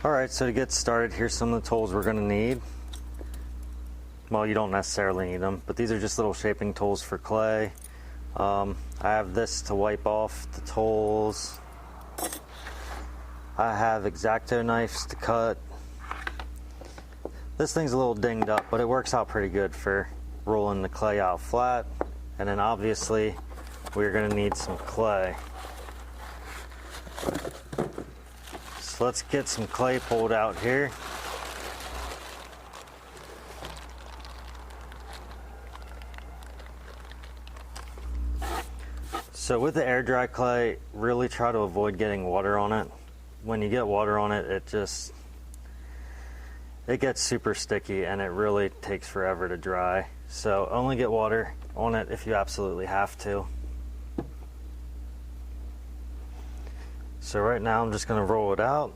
Alright, so to get started, here's some of the tools we're going to need. Well, you don't necessarily need them, but these are just little shaping tools for clay. I have this to wipe off the tools. I have X-Acto knives to cut. This thing's a little dinged up, but it works out pretty good for rolling the clay out flat. And then obviously, we're going to need some clay. So let's get some clay pulled out here. So with the air dry clay, really try to avoid getting water on it. When you get water on it, it gets super sticky and it really takes forever to dry. So only get water on it if you absolutely have to. So right now I'm just going to roll it out.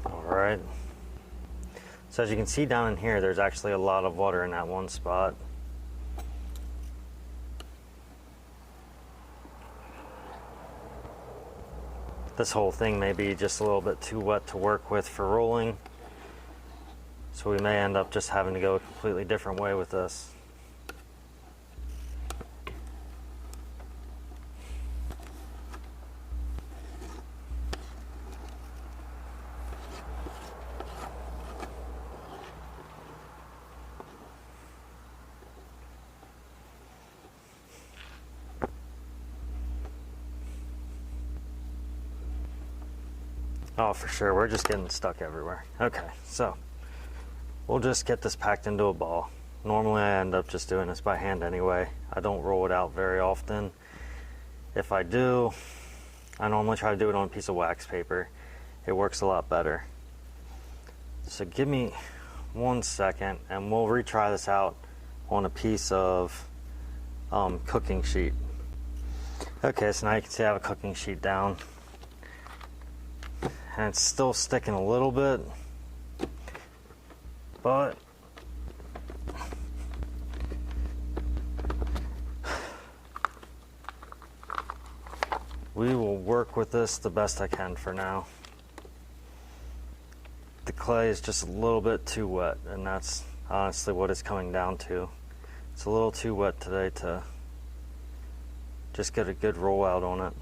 Alright. So as you can see down in here, there's actually a lot of water in that one spot. This whole thing may be just a little bit too wet to work with for rolling, so we may end up just having to go a completely different way with this. Oh, for sure, we're just getting stuck everywhere. Okay, so we'll just get this packed into a ball. Normally I end up just doing this by hand anyway. I don't roll it out very often. If I do, I normally try to do it on a piece of wax paper. It works a lot better. So give me 1 second and we'll retry this out on a piece of cooking sheet. Okay, so now you can see I have a cooking sheet down. And it's still sticking a little bit, but we will work with this the best I can for now. The clay is just a little bit too wet, and that's honestly what it's coming down to. It's a little too wet today to just get a good rollout on it.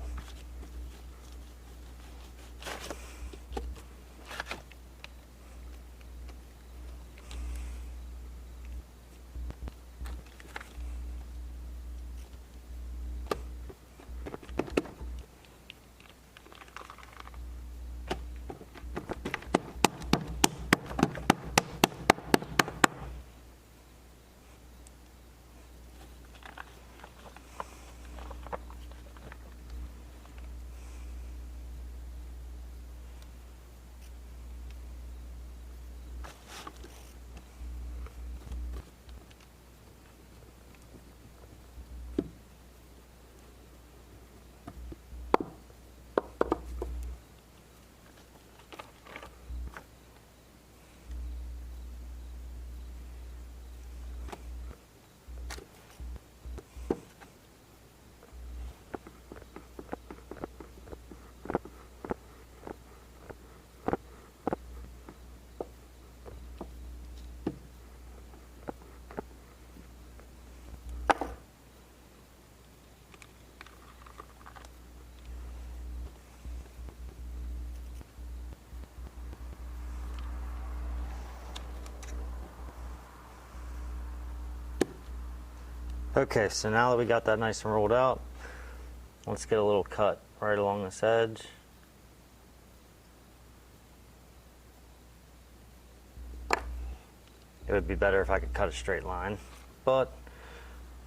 Okay, so now that we got that nice and rolled out, let's get a little cut right along this edge. It would be better if I could cut a straight line, but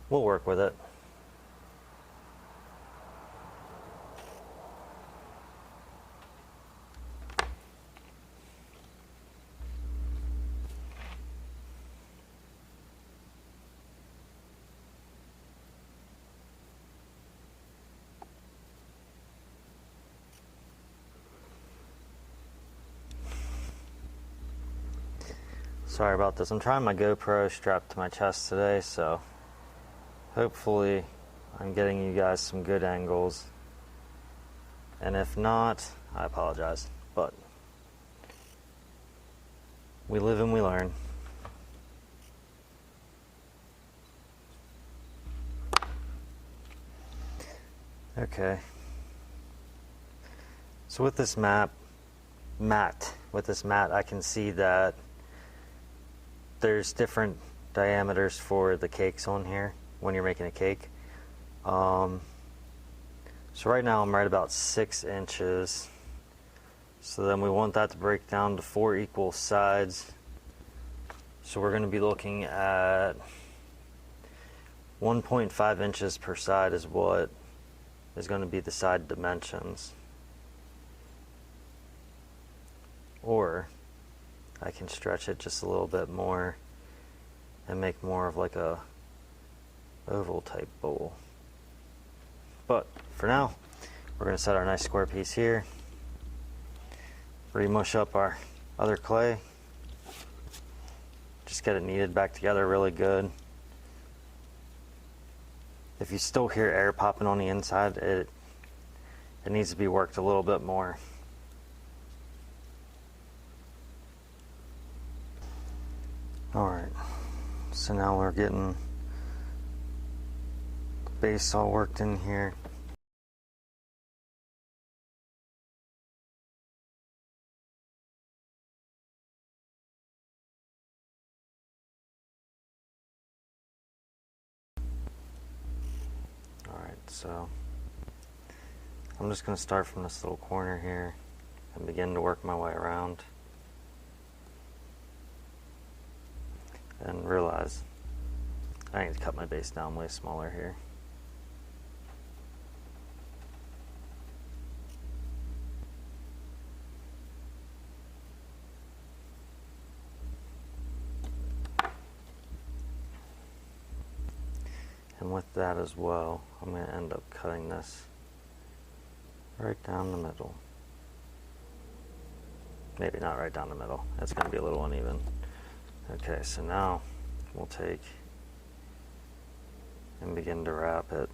we'll work with it. Sorry about this. I'm trying my GoPro strapped to my chest today, so hopefully I'm getting you guys some good angles. And if not, I apologize. But we live and we learn. Okay. So with this mat, I can see that there's different diameters for the cakes on here when you're making a cake. So right now I'm right about 6 inches. So then we want that to break down to 4 equal sides. So we're going to be looking at 1.5 inches per side is what is going to be the side dimensions. Or I can stretch it just a little bit more and make more of like a oval type bowl. But for now, we're going to set our nice square piece here, remush up our other clay, just get it kneaded back together really good. If you still hear air popping on the inside, it needs to be worked a little bit more. Alright, so now we're getting the base all worked in here. Alright, so I'm just going to start from this little corner here and begin to work my way around. And realize I need to cut my base down way smaller here. And with that as well, I'm going to end up cutting this right down the middle. Maybe not right down the middle. It's going to be a little uneven. Okay, so now we'll take and begin to wrap it.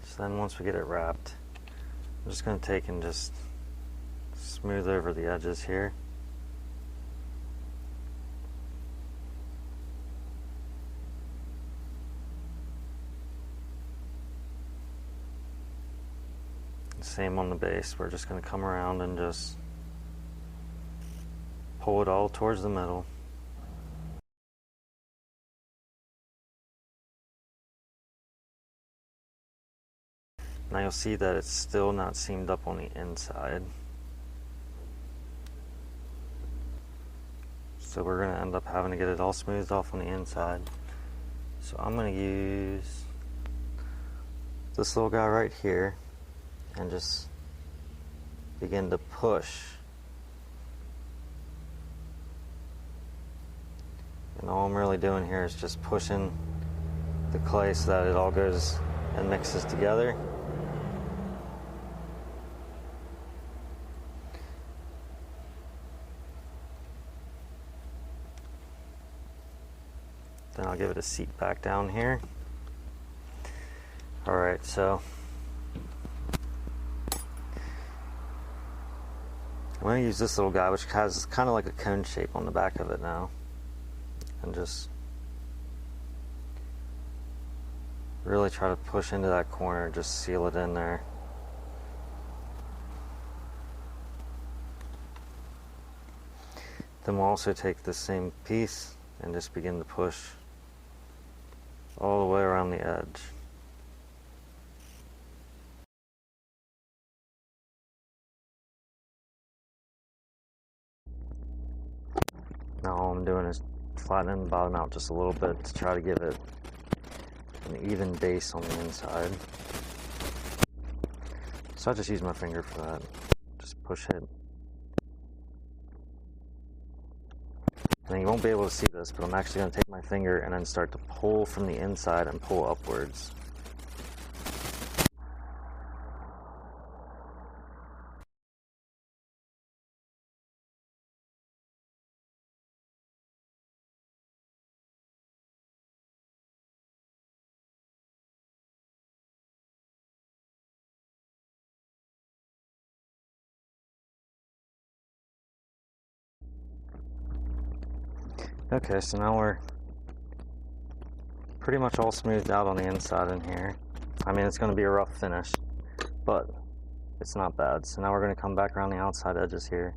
So then once we get it wrapped, I'm just going to take and just smooth over the edges here. Same on the base, we're just going to come around and just pull it all towards the middle. Now you'll see that it's still not seamed up on the inside. So we're going to end up having to get it all smoothed off on the inside. So I'm going to use this little guy right here and just begin to push. And all I'm really doing here is just pushing the clay so that it all goes and mixes together. Then I'll give it a seat back down here. Alright, so I'm going to use this little guy, which has kind of like a cone shape on the back of it now, and just really try to push into that corner, just seal it in there. Then we'll also take this same piece and just begin to push all the way around the edge. I'm doing is flattening the bottom out just a little bit to try to give it an even base on the inside. So I just use my finger for that. Just push it. And you won't be able to see this, but I'm actually going to take my finger and then start to pull from the inside and pull upwards. Okay, so now we're pretty much all smoothed out on the inside in here. I mean, it's going to be a rough finish, but it's not bad. So now we're going to come back around the outside edges here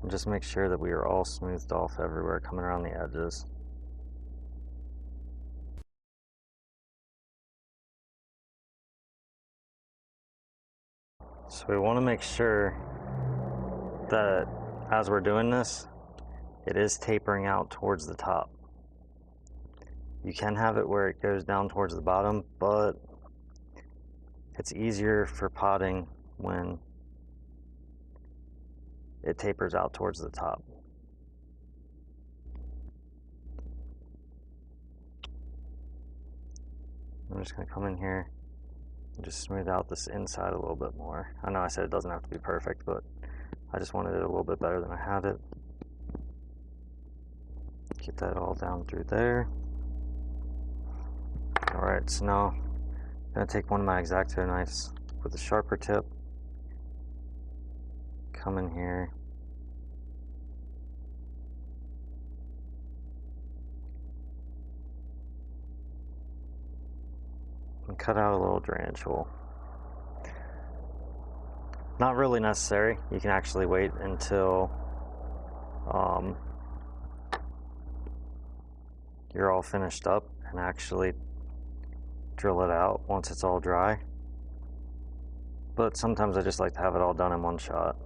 and just make sure that we are all smoothed off everywhere coming around the edges. So we want to make sure that as we're doing this, it is tapering out towards the top. You can have it where it goes down towards the bottom, but it's easier for potting when it tapers out towards the top. I'm just going to come in here and just smooth out this inside a little bit more. I know I said it doesn't have to be perfect, but I just wanted it a little bit better than I had it. Get that all down through there. Alright, so now I'm going to take one of my X-Acto knives with a sharper tip, come in here, and cut out a little drainage hole. Not really necessary. You can actually wait until you're all finished up and actually drill it out once it's all dry. But sometimes I just like to have it all done in one shot.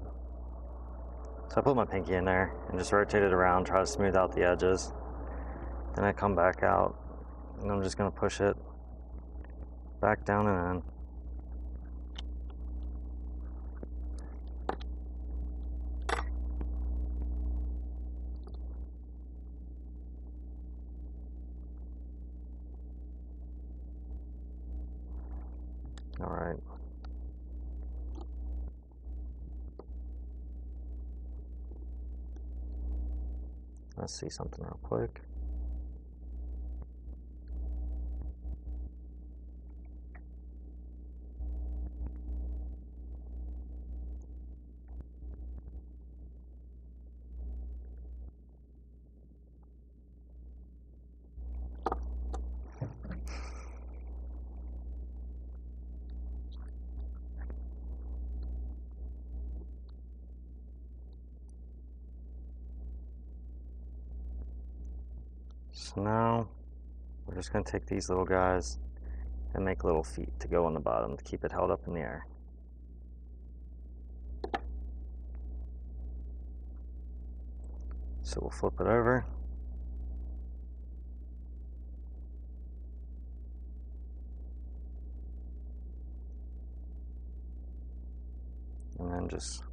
So I put my pinky in there and just rotate it around, try to smooth out the edges. Then I come back out and I'm just going to push it back down and in. All right. Let's see something real quick. So now we're just going to take these little guys and make little feet to go on the bottom to keep it held up in the air. So we'll flip it over. And then just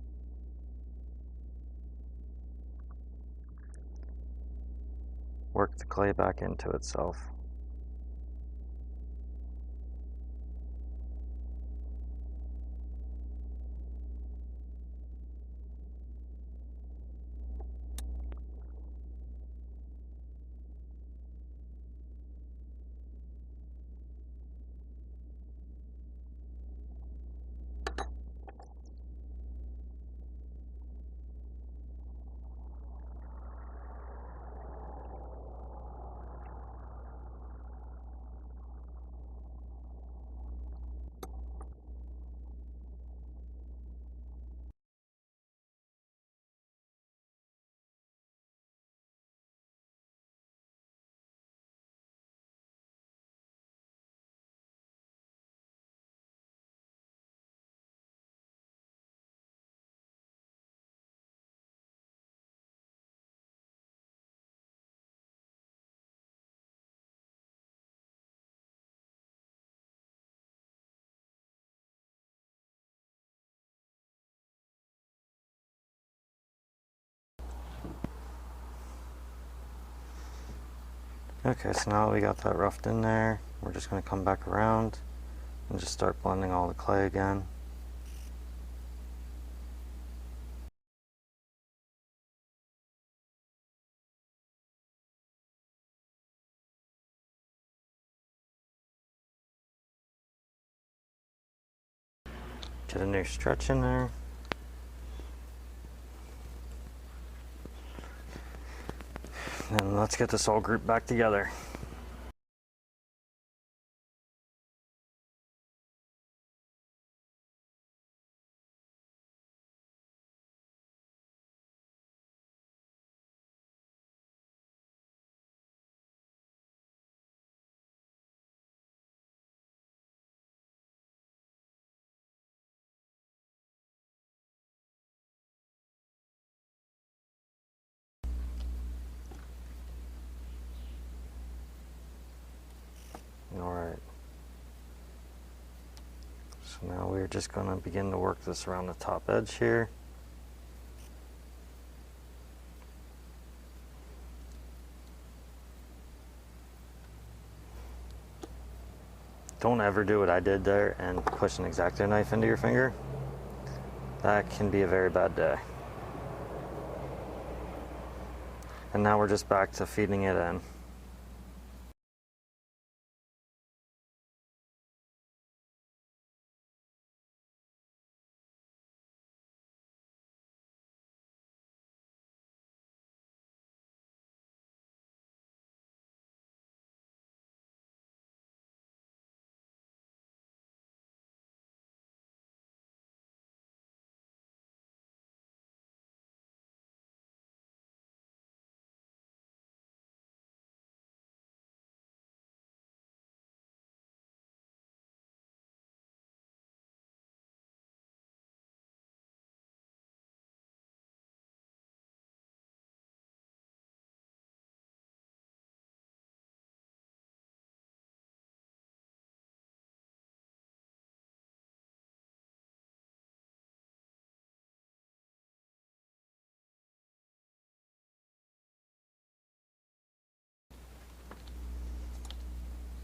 work the clay back into itself. Okay, so now that we got that roughed in there, we're just going to come back around and just start blending all the clay again. Get a new stretch in there. And let's get this all grouped back together. Alright. So now we're just going to begin to work this around the top edge here. Don't ever do what I did there and push an X-Acto knife into your finger. That can be a very bad day. And now we're just back to feeding it in.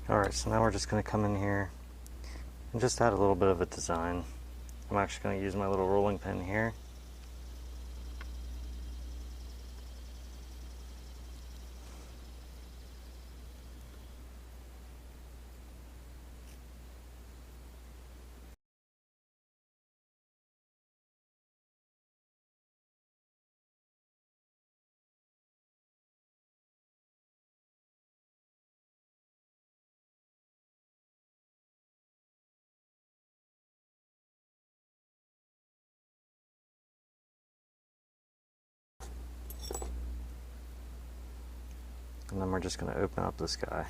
Alright, so now we're just going to come in here and just add a little bit of a design. I'm actually going to use my little rolling pin here. And then we're just going to open up this guy.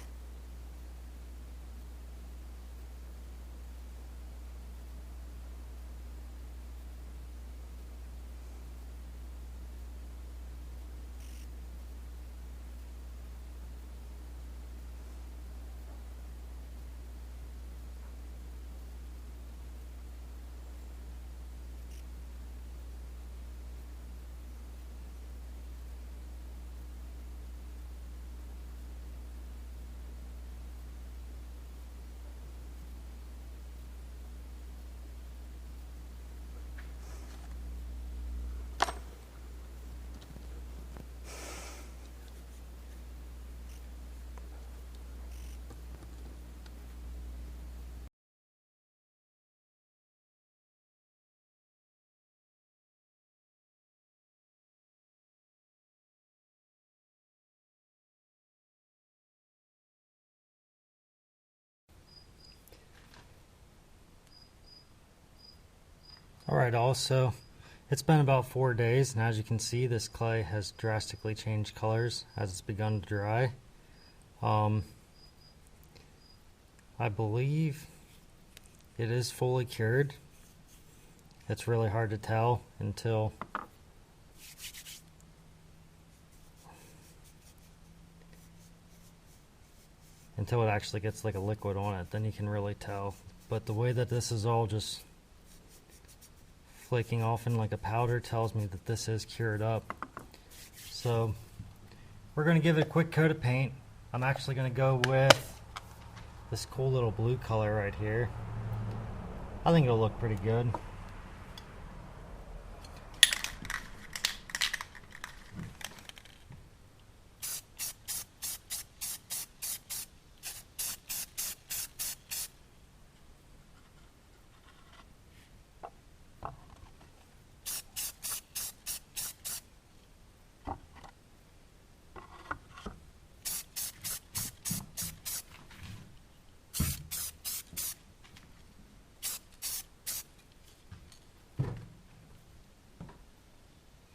Alright, also, it's been about 4 days, and as you can see, this clay has drastically changed colors as it's begun to dry. I believe it is fully cured. It's really hard to tell until it actually gets like a liquid on it. Then you can really tell. But the way that this is all just flaking off in like a powder tells me that this is cured up. So we're going to give it a quick coat of paint, I'm actually going to go with this cool little blue color right here. I think it'll look pretty good.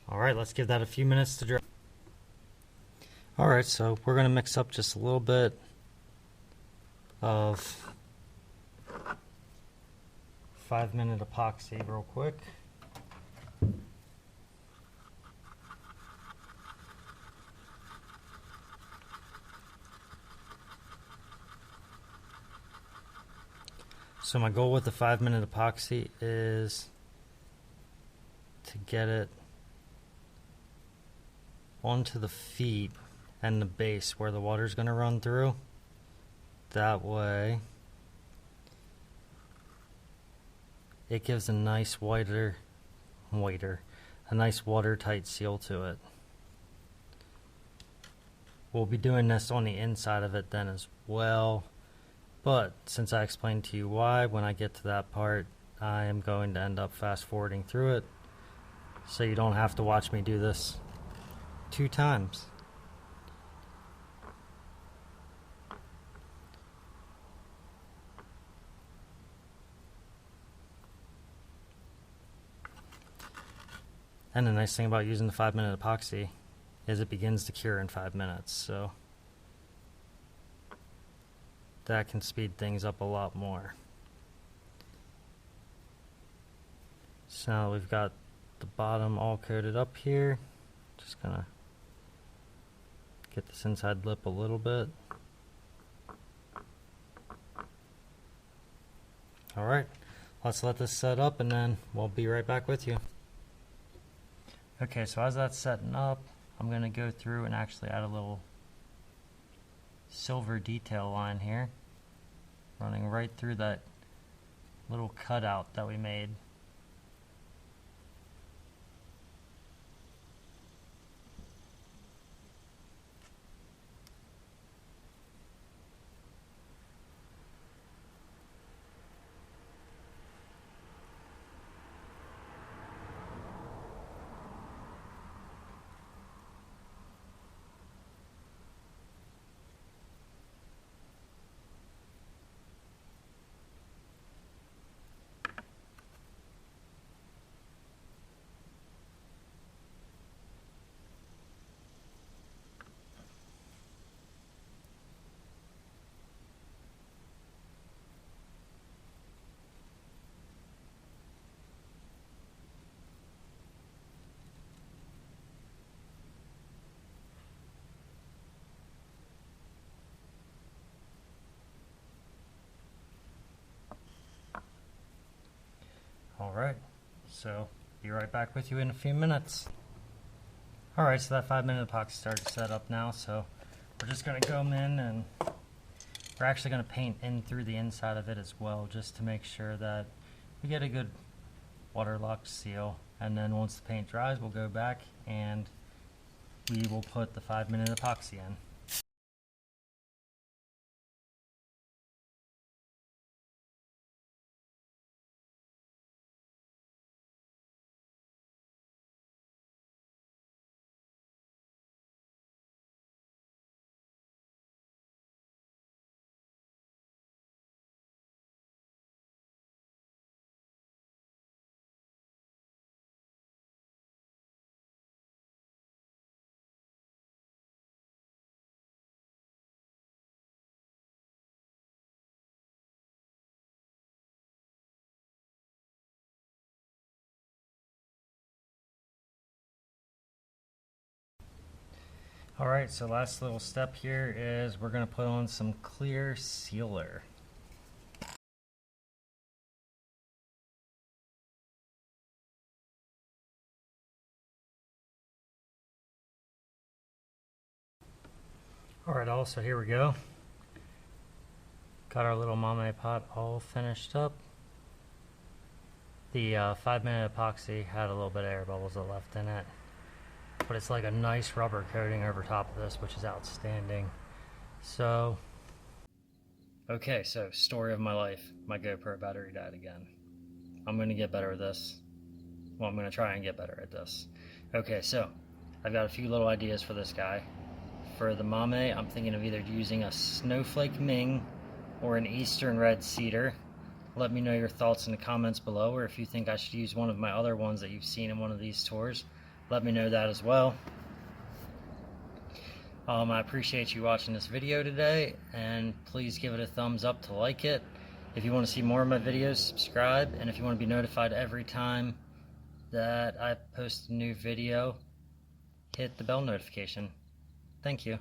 Alright, let's give that a few minutes to dry. Alright, so we're going to mix up just a little bit of 5-minute epoxy real quick. So my goal with the 5-minute epoxy is to get it onto the feet and the base where the water's going to run through. That way it gives a nice a nice watertight seal to it. We'll be doing this on the inside of it then as well, but since I explained to you why, when I get to that part I am going to end up fast forwarding through it so you don't have to watch me do this 2 times. And the nice thing about using the 5-minute epoxy is it begins to cure in 5 minutes, so that can speed things up a lot more. So now we've got the bottom all coated up here. Just gonna get this inside lip a little bit. Alright, let's let this set up and then we'll be right back with you. Okay, so as that's setting up, I'm going to go through and actually add a little silver detail line here, running right through that little cutout that we made. Alright, so be right back with you in a few minutes. Alright, so that 5-minute epoxy started to set up now, so we're just going to go in and we're actually going to paint in through the inside of it as well, just to make sure that we get a good waterlocked seal. And then once the paint dries, we'll go back and we will put the 5-minute epoxy in. Alright, so last little step here is we're going to put on some clear sealer. Alright, also here we go. Got our little mame pot all finished up. The 5-minute epoxy had a little bit of air bubbles that left in it, but it's like a nice rubber coating over top of this, which is outstanding. So, okay, so story of my life. My GoPro battery died again. I'm gonna get better at this. Well, I'm gonna try and get better at this. Okay, so I've got a few little ideas for this guy. For the mame, I'm thinking of either using a snowflake Ming or an Eastern red cedar. Let me know your thoughts in the comments below, or if you think I should use one of my other ones that you've seen in one of these tours, let me know that as well. I appreciate you watching this video today, and please give it a thumbs up to like it. If you want to see more of my videos, subscribe, and if you want to be notified every time that I post a new video, hit the bell notification. Thank you.